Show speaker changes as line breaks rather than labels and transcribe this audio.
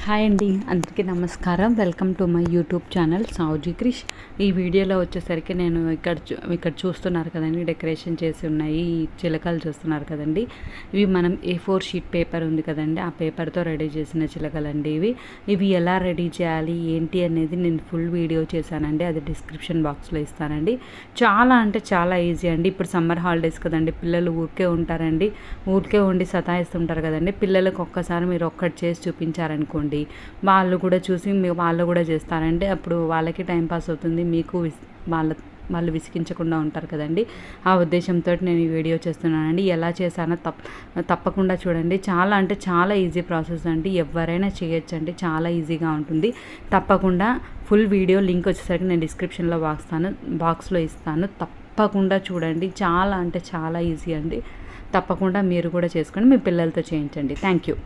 Hi అండి, అందరికీ నమస్కారం. Welcome to my YouTube channel Savuji Krish. ఈ వీడియోలో వచ్చేసరికి నేను ఇక్కడ చూస్తున్నారు కదండి, డెకరేషన్ చేసి ఉన్నాయి ఈ చిలకలు చూస్తున్నారు కదండి. ఇవి మనం A4 షీట్ పేపర్ ఉంది కదండి, ఆ పేపర్తో రెడీ చేసిన చిలకలండి. ఇవి ఎలా రెడీ చేయాలి ఏంటి అనేది నేను ఫుల్ వీడియో చేశానండి, అది డిస్క్రిప్షన్ బాక్స్లో ఇస్తానండి. చాలా అంటే చాలా ఈజీ అండి. ఇప్పుడు సమ్మర్ హాలిడేస్ కదండి, పిల్లలు ఊరికే ఉంటారండి, ఊరికే ఉండి సతాయిస్తుంటారు కదండి. పిల్లలకు ఒక్కసారి మీరు ఒక్కటి చేసి చూపించారనుకోండి, వాళ్ళు కూడా చూసి వాళ్ళు కూడా చేస్తారంటే అప్పుడు వాళ్ళకి టైంపాస్ అవుతుంది, మీకు వాళ్ళు విసిగించకుండా ఉంటారు కదండి. ఆ ఉద్దేశంతో నేను ఈ వీడియో చేస్తున్నానండి. ఎలా చేశానో తప్పకుండా చూడండి. చాలా అంటే చాలా ఈజీ ప్రాసెస్ అండి, ఎవరైనా చేయొచ్చండి, చాలా ఈజీగా ఉంటుంది. తప్పకుండా ఫుల్ వీడియో లింక్ వచ్చేసరికి నేను డిస్క్రిప్షన్లో బాక్స్లో ఇస్తాను. తప్పకుండా చూడండి, చాలా అంటే చాలా ఈజీ అండి. తప్పకుండా మీరు కూడా చేసుకోండి, మీ పిల్లలతో చేయించండి. Thank you.